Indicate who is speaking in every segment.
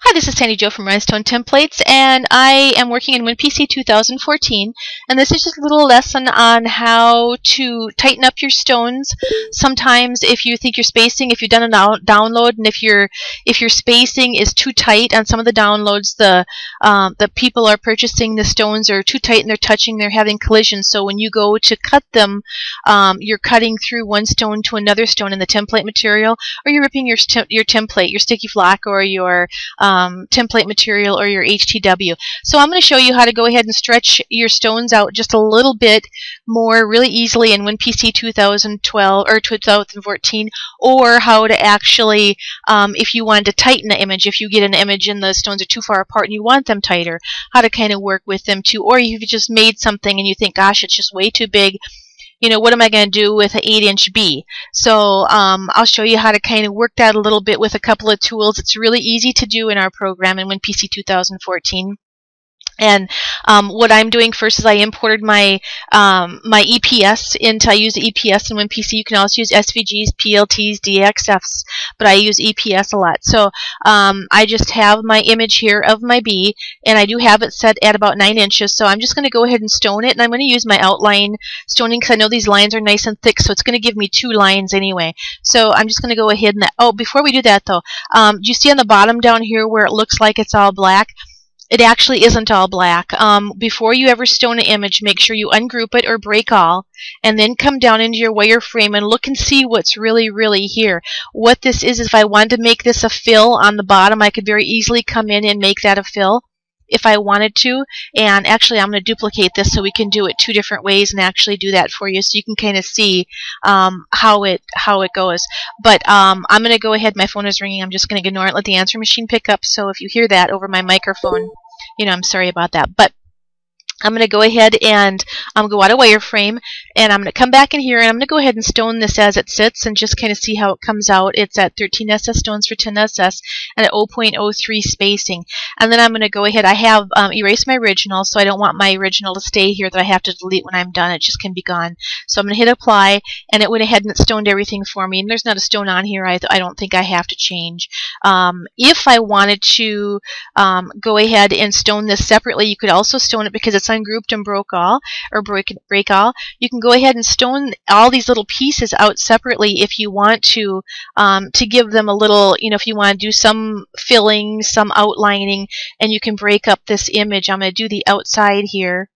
Speaker 1: Hi, this is Sandy Jo from Rhinestone Templates, and I am working in WinPC 2014, and this is just a little lesson on how to tighten up your stones. Sometimes if you think your spacing, if you've done a download, and if your spacing is too tight on some of the downloads, the people are purchasing the stones are too tight and they're touching, they're having collisions. So when you go to cut them, you're cutting through one stone to another stone in the template material, or you're ripping your template, your sticky flock, or your template material, or your HTW. So I'm going to show you how to go ahead and stretch your stones out just a little bit more really easily in WinPC 2012 or 2014, or how to actually, if you wanted to tighten the image, if you get an image and the stones are too far apart and you want them tighter, how to kind of work with them too. Or if you just made something and you think, gosh, it's just way too big, you know, what am I going to do with an 8-inch B? So I'll show you how to kind of work that a little bit with a couple of tools. It's really easy to do in our program in WinPC 2014. And what I'm doing first is I imported my my EPS into. I use EPS in WinPC. You can also use SVGs, PLTs, DXFs, but I use EPS a lot. So I just have my image here of my bee, and I do have it set at about 9 inches. So I'm just going to go ahead and stone it, and I'm going to use my outline stoning because I know these lines are nice and thick, so it's going to give me 2 lines anyway. So I'm just going to go ahead and, oh, before we do that though, do you see on the bottom down here where it looks like it's all black? It actually isn't all black. Before you ever stone an image, make sure you ungroup it or break all, and then come down into your wireframe and look and see what's really here. What this is if I wanted to make this a fill on the bottom, I could very easily come in and make that a fill if I wanted to. And actually, I'm going to duplicate this so we can do it 2 different ways and actually do that for you, so you can kind of see how it goes. But I'm going to go ahead. My phone is ringing. I'm just going to ignore it, let the answer machine pick up. So if you hear that over my microphone, you know, I'm sorry about that. But I'm going to go ahead and go out of wireframe, and I'm going to come back in here, and I'm going to go ahead and stone this as it sits and just kind of see how it comes out. It's at 13 SS stones for 10 SS and at 0.03 spacing. And then I'm going to go ahead. I have erased my original, so I don't want my original to stay here that I have to delete when I'm done. It just can be gone. So I'm going to hit apply, and it went ahead and it stoned everything for me. And there's not a stone on here I don't think I have to change. If I wanted to go ahead and stone this separately, you could also stone it because it's ungrouped and break all. You can go ahead and stone all these little pieces out separately if you want to give them a little, you know, if you want to do some filling, some outlining, and you can break up this image. I'm going to do the outside here,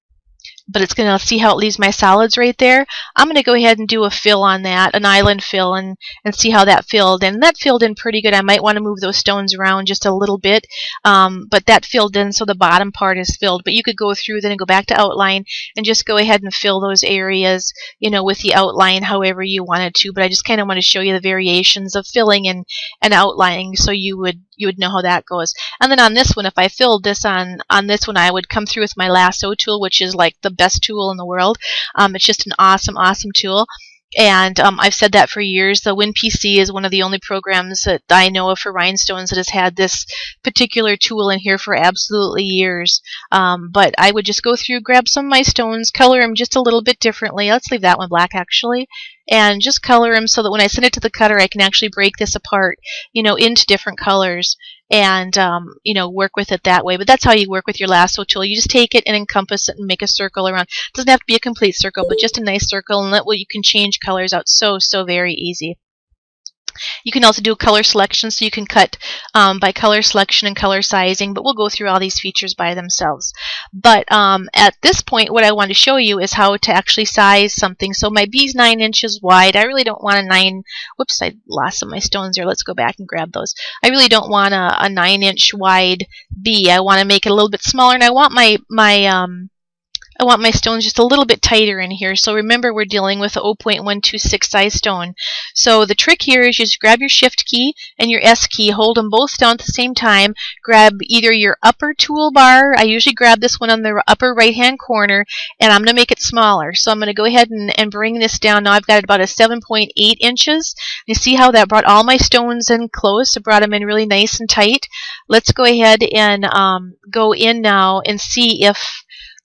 Speaker 1: but it's going to see how it leaves my solids right there. I'm going to go ahead and do a fill on that, an island fill, and see how that filled. And that filled in pretty good. I might want to move those stones around just a little bit, but that filled in so the bottom part is filled. But you could go through then and go back to outline and just go ahead and fill those areas, you know, with the outline however you wanted to. But I just kind of want to show you the variations of filling and outlining, so you would know how that goes. And then on this one, if I filled this on this one, I would come through with my lasso tool, which is like the best tool in the world. It's just an awesome tool. And I've said that for years. The WinPC is one of the only programs that I know of for rhinestones that has had this particular tool in here for absolutely years. But I would just go through, grab some of my stones, color them just a little bit differently. Let's leave that one black actually. And just color them so that when I send it to the cutter, I can actually break this apart, you know, into different colors and, you know, work with it that way. But that's how you work with your lasso tool. You just take it and encompass it and make a circle around. It doesn't have to be a complete circle, but just a nice circle, and that way you can change colors out so very easy. You can also do color selection, so you can cut by color selection and color sizing, but we'll go through all these features by themselves. But at this point, what I want to show you is how to actually size something. So my bee's 9 inches wide. I really don't want a 9, whoops, I lost some of my stones there. Let's go back and grab those. I really don't want a 9-inch wide bee. I want to make it a little bit smaller, and I want I want my stones just a little bit tighter in here. So remember, we're dealing with a 0.126 size stone. So the trick here is just grab your Shift key and your S key, hold them both down at the same time, grab either your upper toolbar, I usually grab this one on the upper right hand corner, and I'm going to make it smaller. So I'm going to go ahead and bring this down. Now I've got about a 7.8 inches. You see how that brought all my stones in close? It brought them in really nice and tight. Let's go ahead and go in now and see if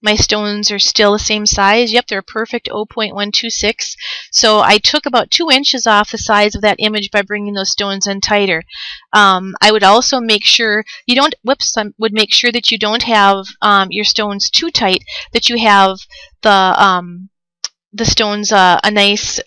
Speaker 1: My stones are still the same size. Yep, they're a perfect 0.126. So I took about 2 inches off the size of that image by bringing those stones in tighter. I would also make sure you don't, I would make sure that you don't have your stones too tight, that you have the stones a nice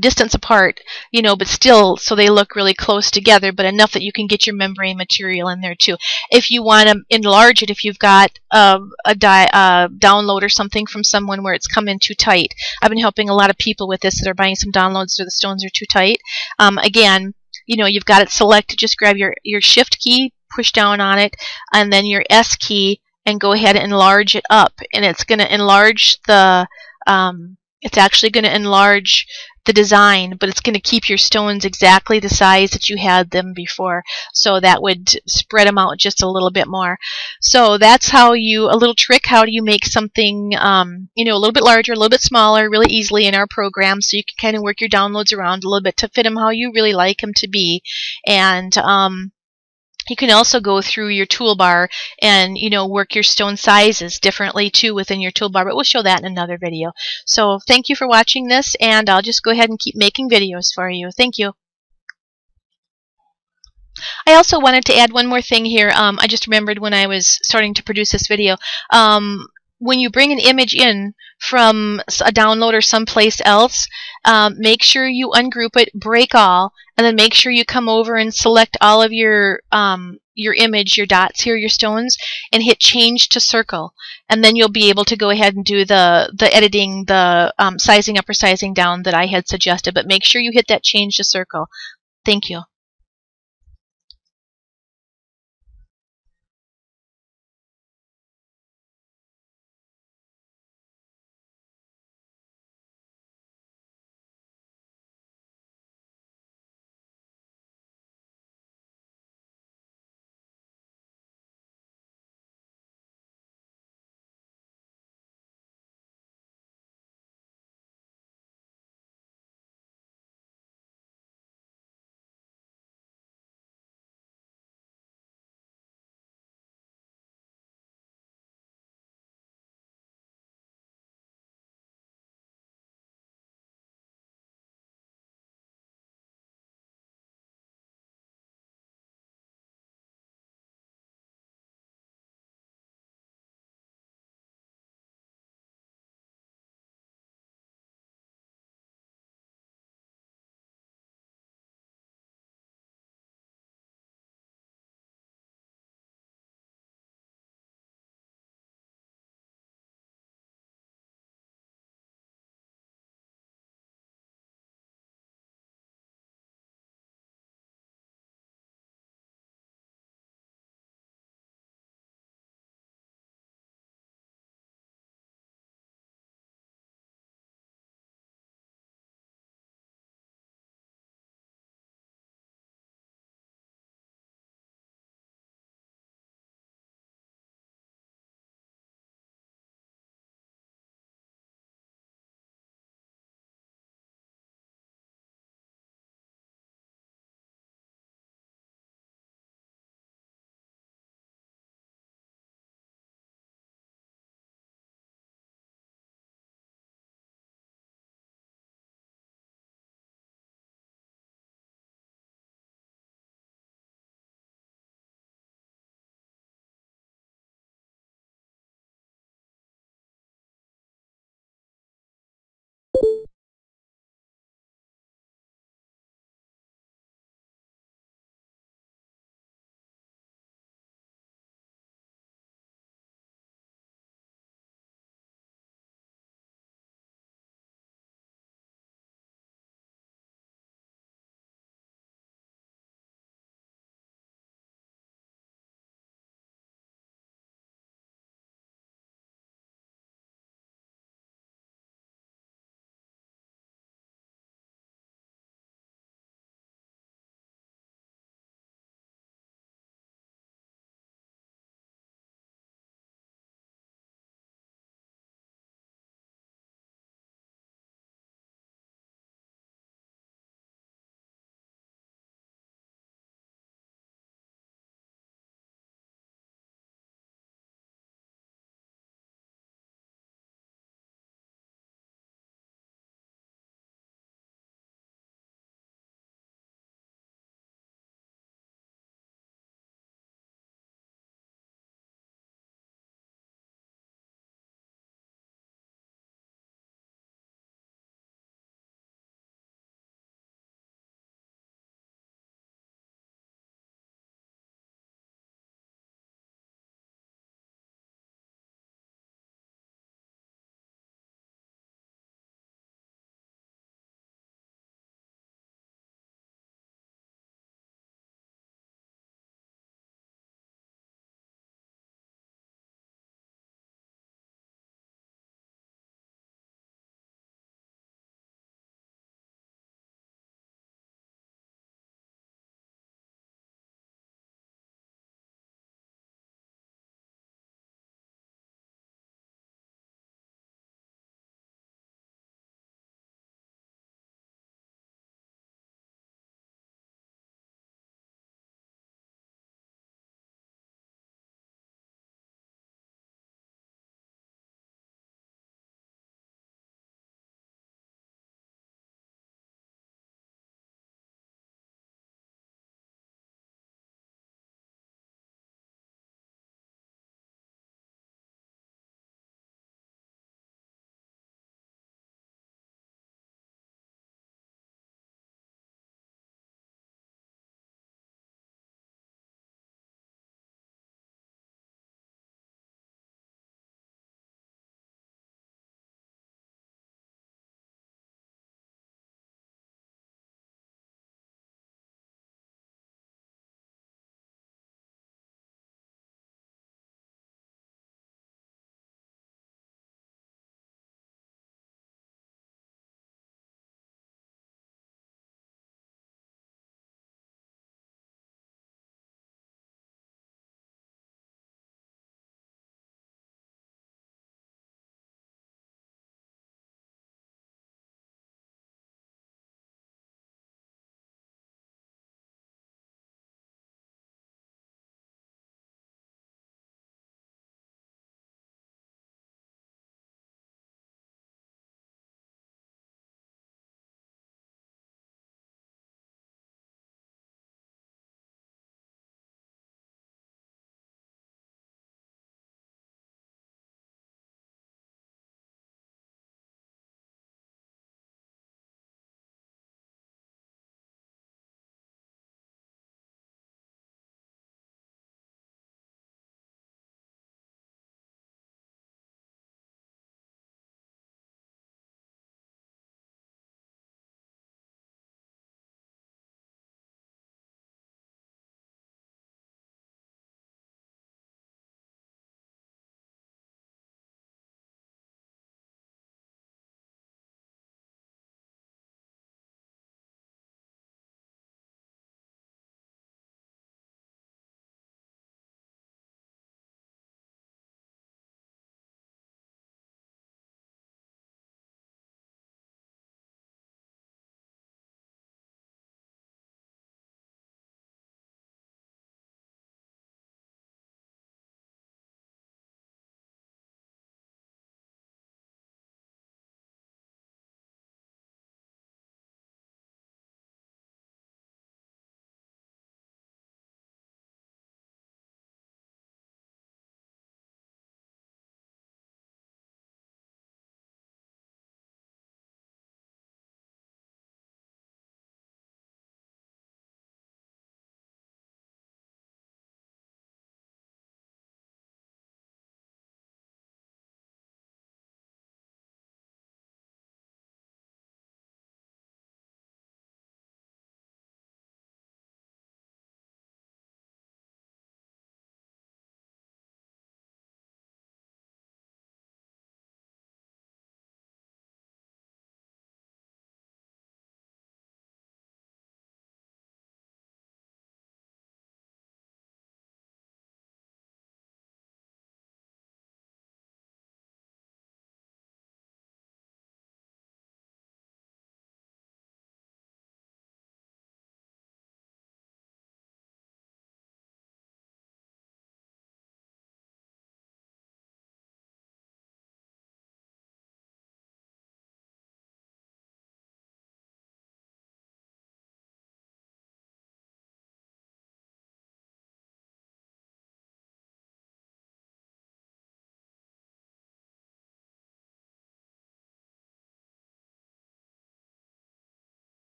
Speaker 1: distance apart, but still so they look really close together, but enough that you can get your membrane material in there too. If you want to enlarge it, if you've got a download or something from someone where it's come in too tight. I've been helping a lot of people with this that are buying some downloads where the stones are too tight. Again, you've got it selected. Just grab your shift key, push down on it, and then your S key, and go ahead and enlarge it up. And it's going to enlarge it's actually going to enlarge the design, but it's going to keep your stones exactly the size that you had them before. So that would spread them out just a little bit more. So that's how a little trick, how do you make something, a little bit larger, a little bit smaller, really easily in our program, so you can kind of work your downloads around a little bit to fit them how you really like them to be. And you can also go through your toolbar and work your stone sizes differently too within your toolbar, but we'll show that in another video. So thank you for watching this, and I'll just go ahead and keep making videos for you. Thank you. I also wanted to add one more thing here. I just remembered when I was starting to produce this video. When you bring an image in from a download or someplace else, make sure you ungroup it, break all, and then make sure you come over and select all of your image, your dots here, your stones, and hit change to circle. And then you'll be able to go ahead and do the editing, the sizing up or sizing down that I had suggested. But make sure you hit that change to circle. Thank you.